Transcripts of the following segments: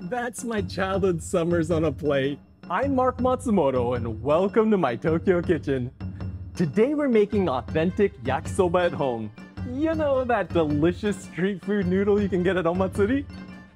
That's my childhood summers on a plate. I'm Mark Matsumoto and welcome to my Tokyo kitchen. Today we're making authentic yakisoba at home. You know, that delicious street food noodle you can get at Omatsuri?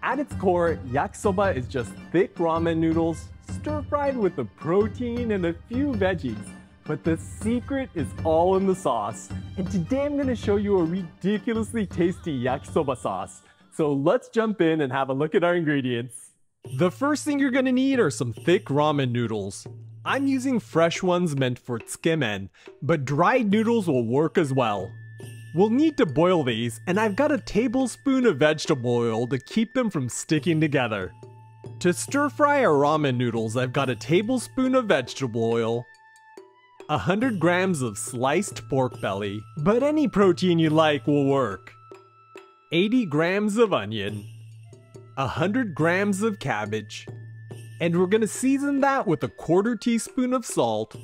At its core, yakisoba is just thick ramen noodles stir-fried with the protein and a few veggies. But the secret is all in the sauce. And today I'm going to show you a ridiculously tasty yakisoba sauce. So let's jump in and have a look at our ingredients. The first thing you're going to need are some thick ramen noodles. I'm using fresh ones meant for tsukemen, but dried noodles will work as well. We'll need to boil these, and I've got a tablespoon of vegetable oil to keep them from sticking together. To stir fry our ramen noodles, I've got a tablespoon of vegetable oil, 100 grams of sliced pork belly, but any protein you like will work, 80 grams of onion, 100 grams of cabbage, and we're going to season that with a 1/4 teaspoon of salt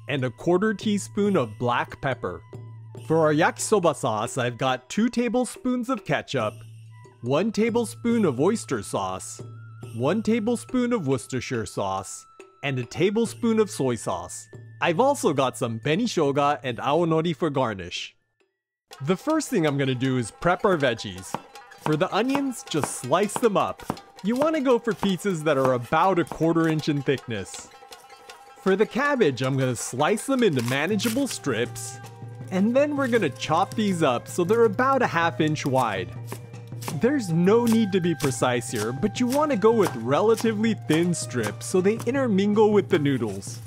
and a 1/4 teaspoon of black pepper. For our yakisoba sauce, I've got 2 tablespoons of ketchup, 1 tablespoon of oyster sauce, 1 tablespoon of Worcestershire sauce, and a tablespoon of soy sauce. I've also got some benishoga and aonori for garnish. The first thing I'm going to do is prep our veggies. For the onions, just slice them up. You want to go for pieces that are about 1/4 inch in thickness. For the cabbage, I'm going to slice them into manageable strips, and then we're going to chop these up so they're about 1/2 inch wide. There's no need to be precise here, but you want to go with relatively thin strips so they intermingle with the noodles.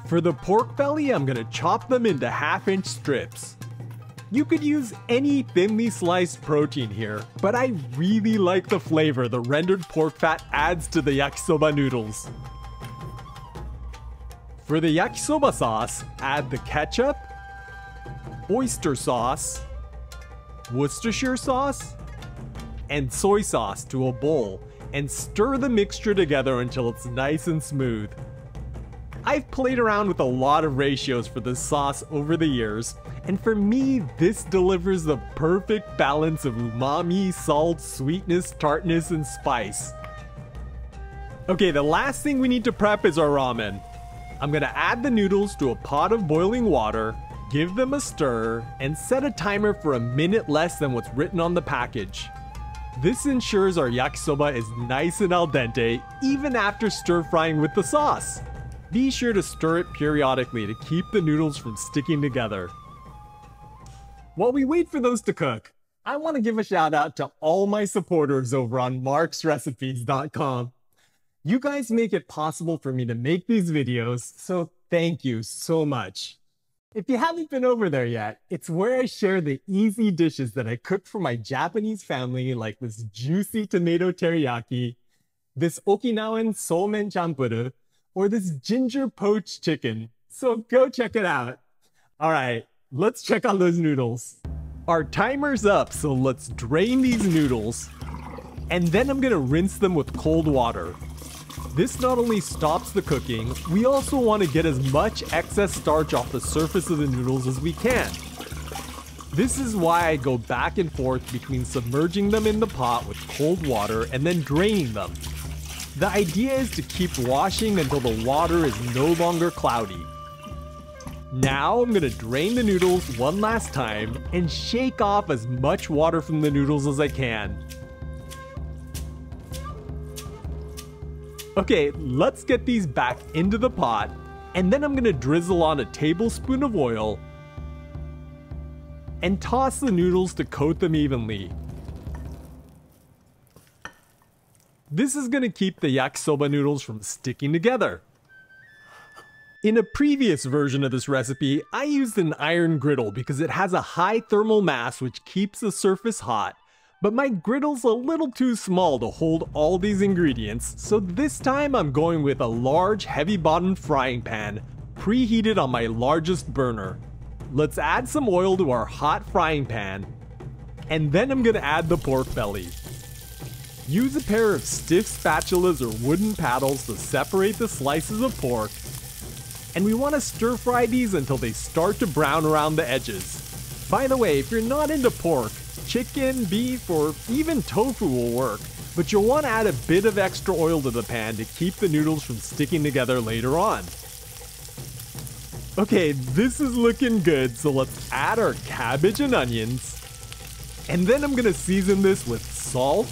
For the pork belly, I'm going to chop them into 1/2 inch strips. You could use any thinly sliced protein here, but I really like the flavor the rendered pork fat adds to the yakisoba noodles. For the yakisoba sauce, add the ketchup, oyster sauce, Worcestershire sauce, and soy sauce to a bowl, and stir the mixture together until it's nice and smooth. I've played around with a lot of ratios for this sauce over the years, and for me, this delivers the perfect balance of umami, salt, sweetness, tartness, and spice. Okay, the last thing we need to prep is our ramen. I'm gonna add the noodles to a pot of boiling water, give them a stir, and set a timer for a minute less than what's written on the package. This ensures our yakisoba is nice and al dente even after stir frying with the sauce. Be sure to stir it periodically to keep the noodles from sticking together. While we wait for those to cook, I want to give a shout out to all my supporters over on marksrecipes.com. You guys make it possible for me to make these videos, so thank you so much. If you haven't been over there yet, it's where I share the easy dishes that I cook for my Japanese family, like this juicy tomato teriyaki, this Okinawan somen champuru, or this ginger poached chicken. So go check it out. All right, let's check on those noodles. Our timer's up, so let's drain these noodles. And then I'm gonna rinse them with cold water. This not only stops the cooking, we also want to get as much excess starch off the surface of the noodles as we can. This is why I go back and forth between submerging them in the pot with cold water and then draining them. The idea is to keep washing until the water is no longer cloudy. Now I'm gonna drain the noodles one last time and shake off as much water from the noodles as I can. Okay, let's get these back into the pot, and then I'm gonna drizzle on a tablespoon of oil and toss the noodles to coat them evenly. This is gonna keep the yakisoba noodles from sticking together. In a previous version of this recipe, I used an iron griddle because it has a high thermal mass which keeps the surface hot. But my griddle's a little too small to hold all these ingredients, so this time I'm going with a large heavy-bottomed frying pan, preheated on my largest burner. Let's add some oil to our hot frying pan, and then I'm gonna add the pork belly. Use a pair of stiff spatulas or wooden paddles to separate the slices of pork, and we want to stir fry these until they start to brown around the edges. By the way, if you're not into pork, chicken, beef, or even tofu will work. but you'll want to add a bit of extra oil to the pan to keep the noodles from sticking together later on. Okay, this is looking good, so let's add our cabbage and onions. And then I'm gonna season this with salt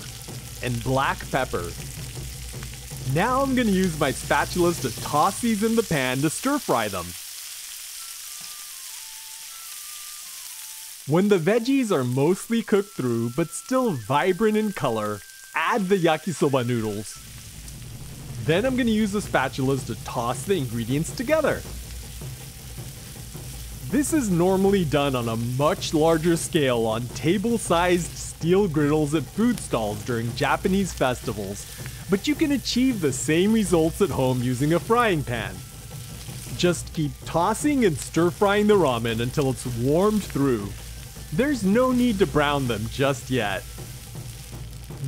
and black pepper. Now I'm gonna use my spatulas to toss these in the pan to stir fry them. When the veggies are mostly cooked through but still vibrant in color, add the yakisoba noodles. Then I'm gonna use the spatulas to toss the ingredients together. This is normally done on a much larger scale on table-sized steel griddles at food stalls during Japanese festivals, but you can achieve the same results at home using a frying pan. Just keep tossing and stir-frying the ramen until it's warmed through. There's no need to brown them just yet.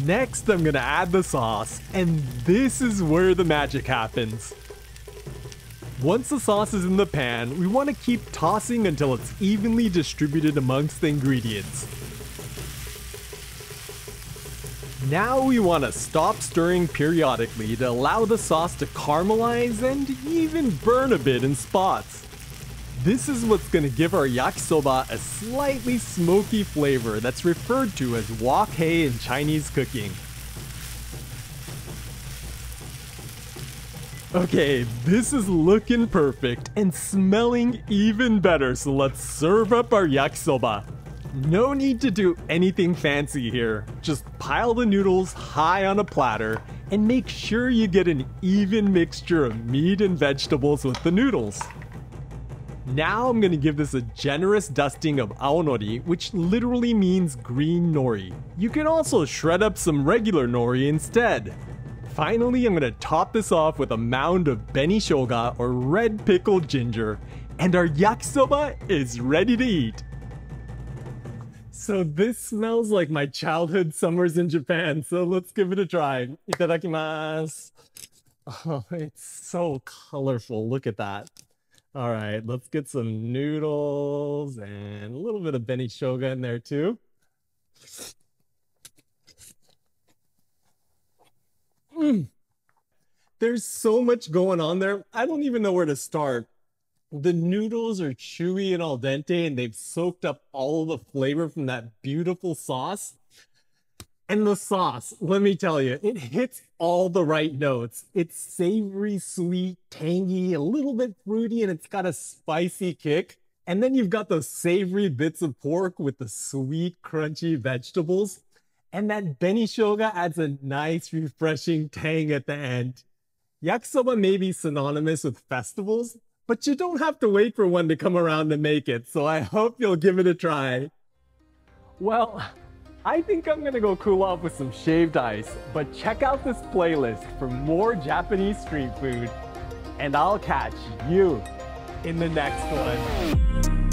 Next, I'm gonna add the sauce, and this is where the magic happens. Once the sauce is in the pan, we want to keep tossing until it's evenly distributed amongst the ingredients. Now we want to stop stirring periodically to allow the sauce to caramelize and even burn a bit in spots. This is what's going to give our yakisoba a slightly smoky flavor that's referred to as wok hei in Chinese cooking. Okay, this is looking perfect and smelling even better, so let's serve up our yakisoba. No need to do anything fancy here. Just pile the noodles high on a platter and make sure you get an even mixture of meat and vegetables with the noodles. Now I'm gonna give this a generous dusting of aonori, which literally means green nori. You can also shred up some regular nori instead. Finally, I'm gonna top this off with a mound of benishoga or red pickled ginger, and our yakisoba is ready to eat. So this smells like my childhood summers in Japan, so let's give it a try. Itadakimasu. Oh, it's so colorful, look at that. All right, let's get some noodles and a little bit of benishoga in there too. There's so much going on there. I don't even know where to start. The noodles are chewy and al dente, and they've soaked up all the flavor from that beautiful sauce. And the sauce, let me tell you, it hits all the right notes. It's savory, sweet, tangy, a little bit fruity, and it's got a spicy kick. And then you've got those savory bits of pork with the sweet, crunchy vegetables. And that benishoga adds a nice, refreshing tang at the end. Yakisoba may be synonymous with festivals, but you don't have to wait for one to come around to make it, so I hope you'll give it a try. Well, I think I'm gonna go cool off with some shaved ice, but check out this playlist for more Japanese street food, and I'll catch you in the next one.